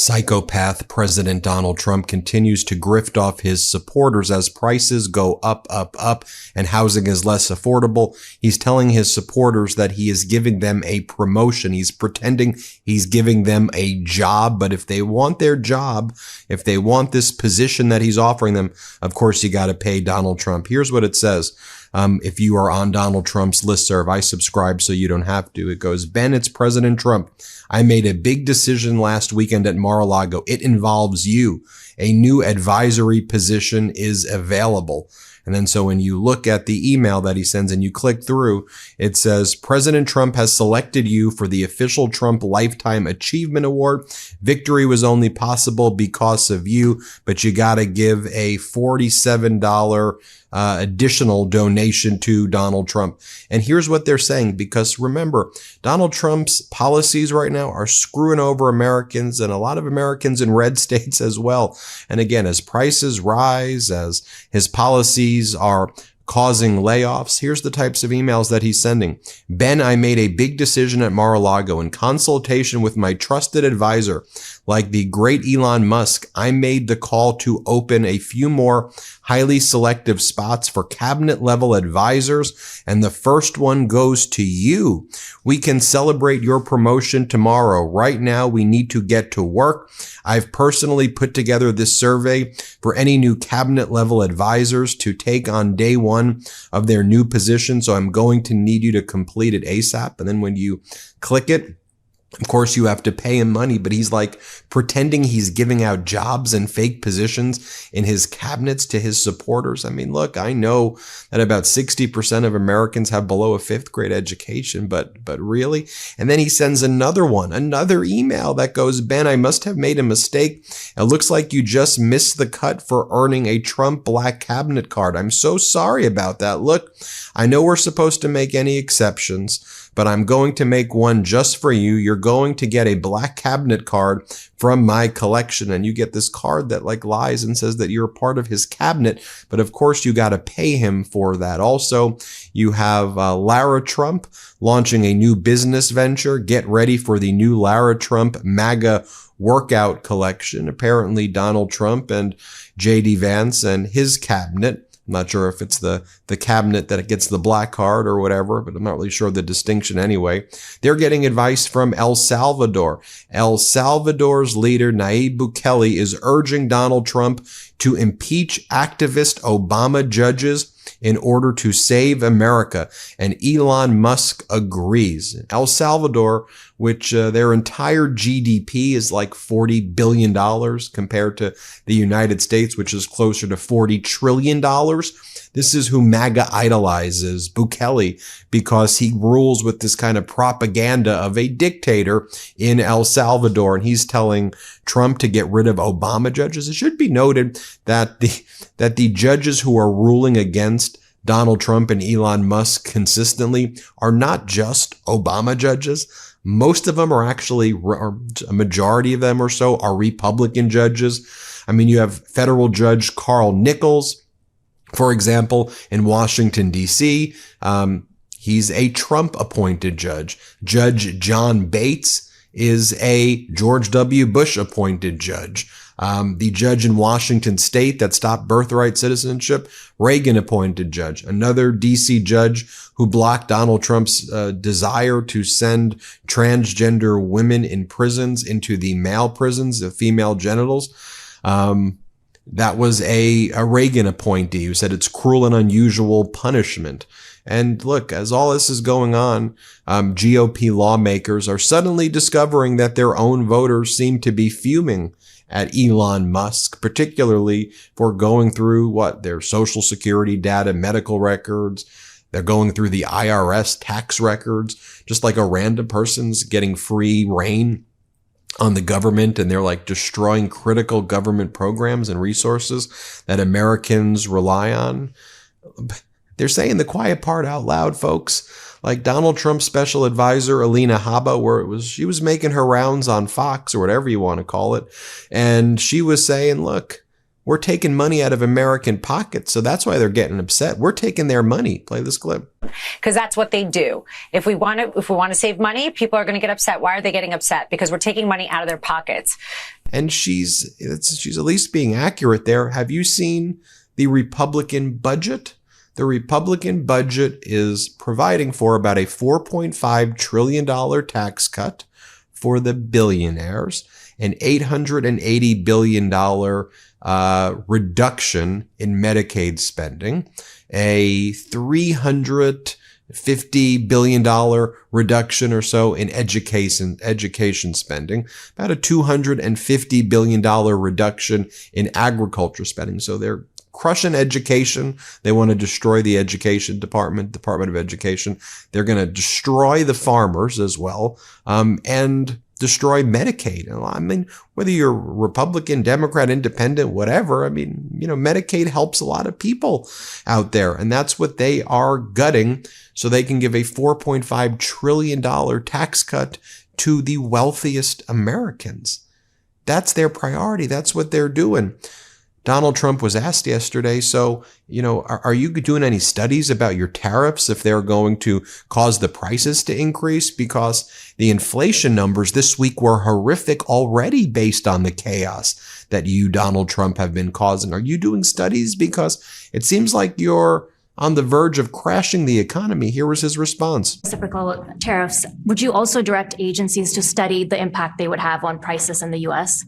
Psychopath President Donald Trump continues to grift off his supporters as prices go up, and housing is less affordable. He's telling his supporters that he is giving them a promotion. He's pretending he's giving them a job, but if they want their job, if they want this position that he's offering them, of course you got to pay Donald Trump. Here's what it says. If you are on Donald Trump's listserv, I subscribe so you don't have to. It goes, Ben, it's President Trump. I made a big decision last weekend at Mar-a-Lago. It involves you. A new advisory position is available. And then so when you look at the email that he sends and you click through, it says, President Trump has selected you for the official Trump Lifetime Achievement Award. Victory was only possible because of you, but you got to give a $47 additional donation to Donald Trump. And here's what they're saying, because remember, Donald Trump's policies right now are screwing over Americans and a lot of Americans in red states as well. And again, as prices rise, as his policies are causing layoffs, here's the types of emails that he's sending. Ben, I made a big decision at Mar-a-Lago in consultation with my trusted advisor, like the great Elon Musk. I made the call to open a few more highly selective spots for cabinet level advisors, and the first one goes to you. We can celebrate your promotion tomorrow. Right now, we need to get to work. I've personally put together this survey for any new cabinet level advisors to take on day one of their new position. So I'm going to need you to complete it ASAP. And then when you click it, of course, you have to pay him money, but he's like pretending he's giving out jobs and fake positions in his cabinets to his supporters. I mean, look, I know that about 60% of Americans have below a 5th grade education, but really? And then he sends another email that goes, Ben, I must have made a mistake. It looks like you just missed the cut for earning a Trump Black Cabinet card. I'm so sorry about that. Look, I know we're supposed to make any exceptions, but I'm going to make one just for you. You're going to get a Black Cabinet card from my collection. And you get this card that like lies and says that you're a part of his cabinet. But of course, you got to pay him for that. Also, you have Lara Trump launching a new business venture. Get ready for the new Lara Trump MAGA workout collection. Apparently, Donald Trump and J.D. Vance and his cabinet, I'm not sure if it's the cabinet that gets the black card or whatever, but I'm not really sure the distinction anyway. They're getting advice from El Salvador. El Salvador's leader, Nayib Bukele, is urging Donald Trump to impeach activist Obama judges in order to save America. And Elon Musk agrees. El Salvador, which their entire GDP is like $40 billion compared to the United States, which is closer to $40 trillion. This is who MAGA idolizes, Bukele, because he rules with this kind of propaganda of a dictator in El Salvador. And he's telling Trump to get rid of Obama judges. It should be noted that the judges who are ruling against Donald Trump and Elon Musk consistently are not just Obama judges. Most of them are actually, or a majority of them or so, are Republican judges. I mean, you have federal judge Carl Nichols, for example, in Washington, D.C. He's a Trump-appointed judge. Judge John Bates is a George W. Bush-appointed judge. The judge in Washington state that stopped birthright citizenship, Reagan-appointed judge. Another D.C. judge who blocked Donald Trump's desire to send transgender women in prisons into the male prisons, the female genitals. That was a Reagan appointee who said it's cruel and unusual punishment. And look, as all this is going on, GOP lawmakers are suddenly discovering that their own voters seem to be fuming at Elon Musk, particularly for going through their social security data, medical records. They're going through the IRS tax records, just like a random person's getting free reign on the government, and they're like destroying critical government programs and resources that Americans rely on. They're saying the quiet part out loud, folks. Like Donald Trump's special advisor, Alina Habba, she was making her rounds on Fox or whatever you want to call it. And she was saying, look, we're taking money out of American pockets. So that's why they're getting upset. We're taking their money. Play this clip. Because that's what they do. If we want to save money, people are going to get upset. Why are they getting upset? Because we're taking money out of their pockets. And she's at least being accurate there. Have you seen the Republican budget? The Republican budget is providing for about a $4.5 trillion tax cut for the billionaires, an $880 billion reduction in Medicaid spending, a $350 billion reduction or so in education spending, about a $250 billion reduction in agriculture spending. So they're crushing education. They want to destroy the education Department of Education. They're going to destroy the farmers as well, and destroy Medicaid. I mean, whether you're Republican, Democrat, Independent, whatever, I mean, Medicaid helps a lot of people out there. And that's what they are gutting so they can give a $4.5 trillion tax cut to the wealthiest Americans. That's their priority. That's what they're doing. Donald Trump was asked yesterday, so, are you doing any studies about your tariffs if they're going to cause the prices to increase? Because the inflation numbers this week were horrific already based on the chaos that you, Donald Trump, have been causing. Are you doing studies? Because it seems like you're on the verge of crashing the economy. Here was his response. Reciprocal tariffs. Would you also direct agencies to study the impact they would have on prices in the U.S.?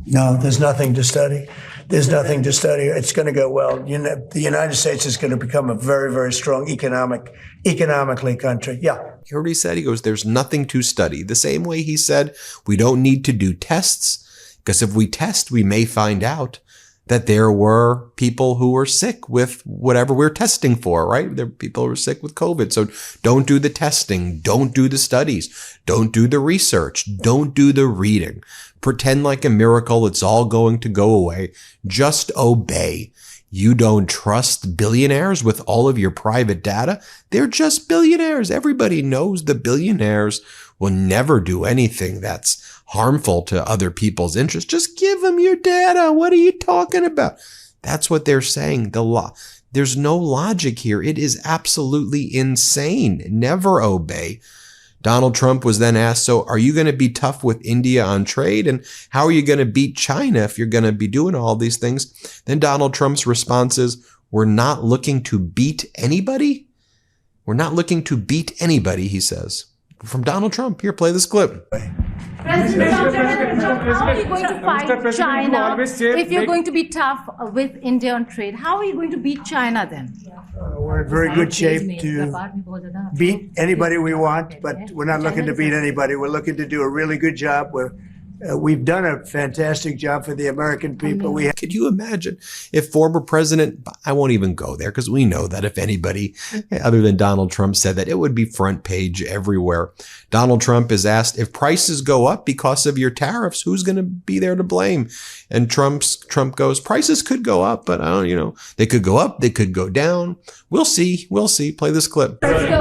No, there's nothing to study. There's nothing to study. It's going to go well. The United States is going to become a very, very strong economically country. Yeah. You heard what he said? He goes, there's nothing to study. The same way he said, we don't need to do tests, because if we test, we may find out that there were people who were sick with whatever we're testing for, right? There are people who are sick with COVID. So don't do the testing. Don't do the studies. Don't do the research. Don't do the reading. Pretend like a miracle. It's all going to go away. Just obey. You don't trust billionaires with all of your private data. They're just billionaires. Everybody knows the billionaires will never do anything that's harmful to other people's interests. Just give them your data. What are you talking about? That's what they're saying. There's no logic here. It is absolutely insane. Never obey. Donald Trump was then asked, so are you going to be tough with India on trade? And how are you going to beat China if you're going to be doing all these things? Then Donald Trump's response is, we're not looking to beat anybody. We're not looking to beat anybody, he says. From Donald Trump. Here, play this clip. President, how are you going to fight China if you're going to be tough with India on trade? How are you going to beat China then? We're in very good shape to beat anybody we want, but we're not looking to beat anybody. We're looking to do a really good job. We've done a fantastic job for the American people. Could you imagine if former president, I won't even go there because we know that if anybody other than Donald Trump said that, it would be front page everywhere. Donald Trump is asked, if prices go up because of your tariffs, who's going to be there to blame? And Trump goes, prices could go up, but they could go up, they could go down. We'll see. We'll see. Play this clip. Prices go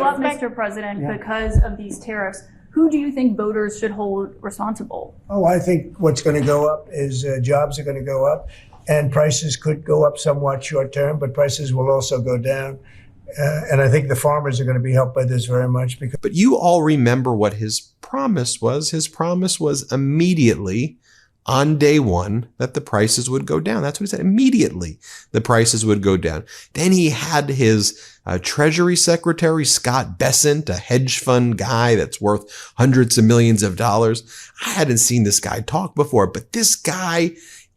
up, Mr. President, because of these tariffs. Who do you think voters should hold responsible? Oh, I think what's going to go up is jobs are going to go up, and prices could go up somewhat short term, but prices will also go down. And I think the farmers are going to be helped by this very much. But you all remember what his promise was. His promise was immediately on day one that the prices would go down. That's what he said. Immediately the prices would go down. Then he had his Treasury Secretary, Scott Bessent, a hedge fund guy that's worth hundreds of millions of dollars. I hadn't seen this guy talk before, but this guy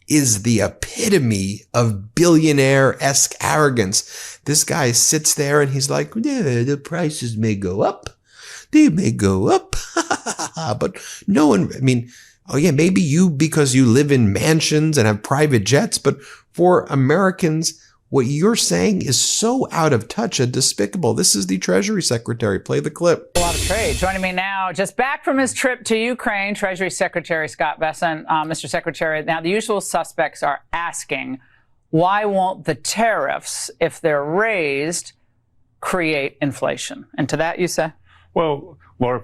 is the epitome of billionaire-esque arrogance. This guy sits there and he's like, yeah, the prices may go up. They may go up. But no one, oh yeah, maybe you because you live in mansions and have private jets, but for Americans, what you're saying is so out of touch and despicable. This is the Treasury Secretary. Play the clip. A lot of trade. Joining me now, just back from his trip to Ukraine, Treasury Secretary Scott Bessent. Mr. Secretary, now the usual suspects are asking, why won't the tariffs, if they're raised, create inflation? And to that you say? Well, Laura,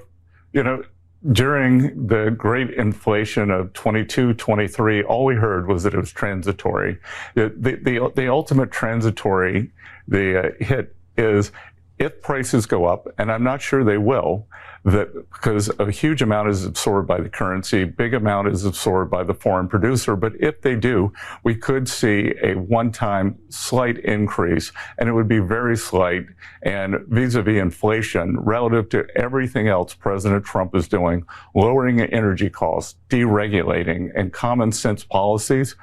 during the great inflation of 22, 23, all we heard was that it was transitory. The ultimate transitory hit is if prices go up, and I'm not sure they will, that because a huge amount is absorbed by the currency, big amount is absorbed by the foreign producer. But if they do, we could see a one-time slight increase, and it would be very slight. And vis-a-vis inflation, relative to everything else President Trump is doing, lowering energy costs, deregulating, and common sense policies,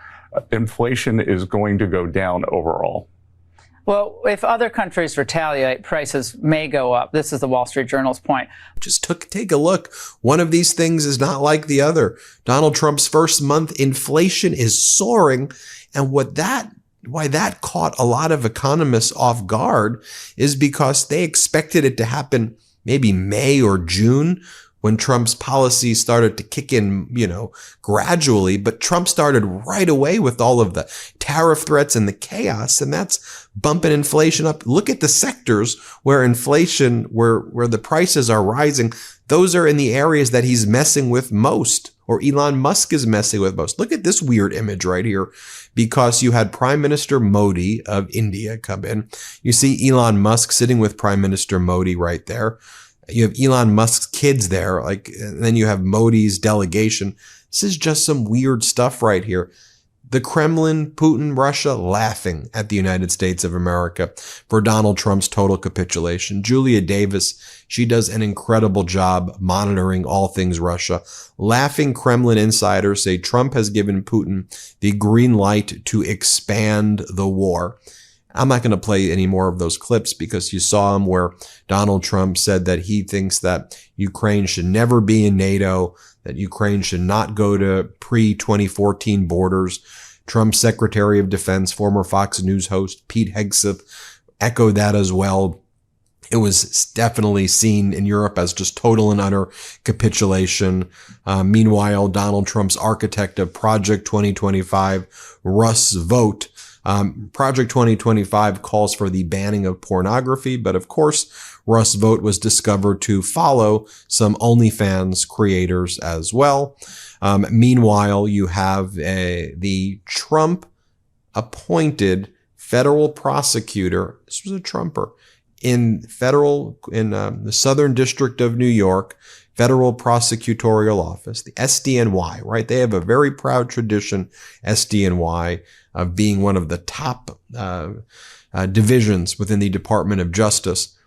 inflation is going to go down overall. Well, if other countries retaliate, prices may go up. This is the Wall Street Journal's point. Just take a look. One of these things is not like the other. Donald Trump's first month inflation is soaring. And why that caught a lot of economists off guard is because they expected it to happen maybe May or June, when Trump's policies started to kick in, gradually. But Trump started right away with all of the tariff threats and the chaos, and that's bumping inflation up. Look at the sectors where inflation, where the prices are rising. Those are in the areas that he's messing with most, or Elon Musk is messing with most. Look at this weird image right here, because you had Prime Minister Modi of India come in. You see Elon Musk sitting with Prime Minister Modi right there. You have Elon Musk's kids there, and then you have Modi's delegation. This is just some weird stuff right here. The Kremlin, Putin, Russia laughing at the United States of America for Donald Trump's total capitulation. Julia Davis, she does an incredible job monitoring all things Russia. Laughing Kremlin insiders say Trump has given Putin the green light to expand the war. I'm not going to play any more of those clips because you saw them where Donald Trump said that he thinks that Ukraine should never be in NATO, that Ukraine should not go to pre-2014 borders. Trump's Secretary of Defense, former Fox News host Pete Hegseth, echoed that as well. It was definitely seen in Europe as just total and utter capitulation. Meanwhile, Donald Trump's architect of Project 2025, Russ Vought, Project 2025 calls for the banning of pornography, but of course, Russ Vought was discovered to follow some OnlyFans creators as well. Meanwhile, you have the Trump appointed federal prosecutor. This was a Trumper in the Southern District of New York, Federal Prosecutorial Office, the SDNY, right? They have a very proud tradition, SDNY, of being one of the top divisions within the Department of Justice.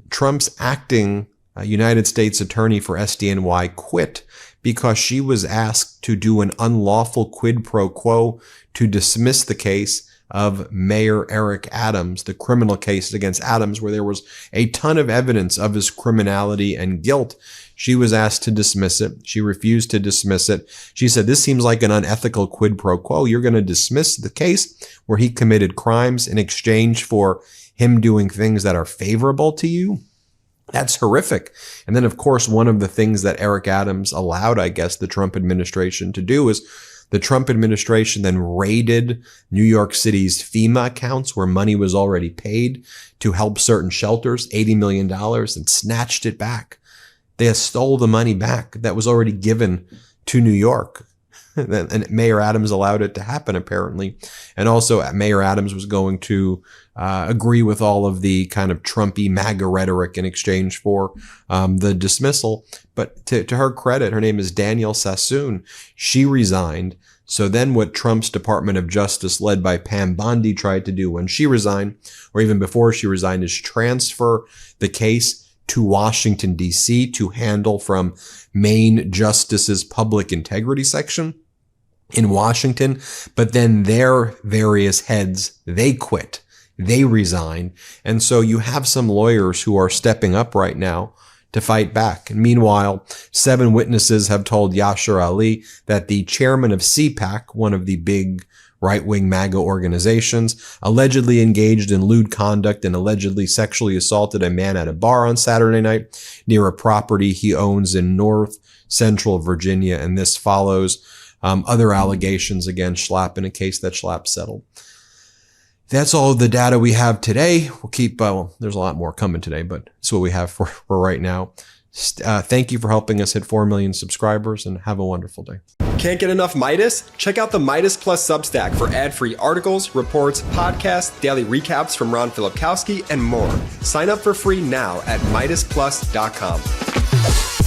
Trump's acting United States Attorney for SDNY quit because she was asked to do an unlawful quid pro quo to dismiss the case of Mayor Eric Adams, the criminal case against Adams, where there was a ton of evidence of his criminality and guilt. She was asked to dismiss it. She refused to dismiss it. She said, this seems like an unethical quid pro quo. You're going to dismiss the case where he committed crimes in exchange for him doing things that are favorable to you? That's horrific. And then, of course, one of the things that Eric Adams allowed, I guess, the Trump administration to do is the Trump administration then raided New York City's FEMA accounts where money was already paid to help certain shelters, $80 million, and snatched it back. They stole the money back that was already given to New York. And Mayor Adams allowed it to happen, apparently. And also, Mayor Adams was going to agree with all of the kind of Trumpy MAGA rhetoric in exchange for the dismissal. But to her credit, her name is Danielle Sassoon. She resigned. So then what Trump's Department of Justice, led by Pam Bondi, tried to do when she resigned, or even before she resigned, is transfer the case to Washington, D.C. to handle from Maine Justice's Public Integrity Section in Washington. But then their various heads, they quit. They resigned. And so you have some lawyers who are stepping up right now to fight back. And meanwhile, 7 witnesses have told Yashar Ali that the chairman of CPAC, one of the big right-wing MAGA organizations, allegedly engaged in lewd conduct and allegedly sexually assaulted a man at a bar on Saturday night near a property he owns in North Central Virginia. And this follows other allegations against Schlapp in a case that Schlapp settled. That's all the data we have today. We'll keep, there's a lot more coming today, but it's what we have for right now. Thank you for helping us hit 4 million subscribers, and have a wonderful day. Can't get enough Meidas? Check out the Meidas Plus Substack for ad-free articles, reports, podcasts, daily recaps from Ron Filipkowski, and more. Sign up for free now at MeidasPlus.com.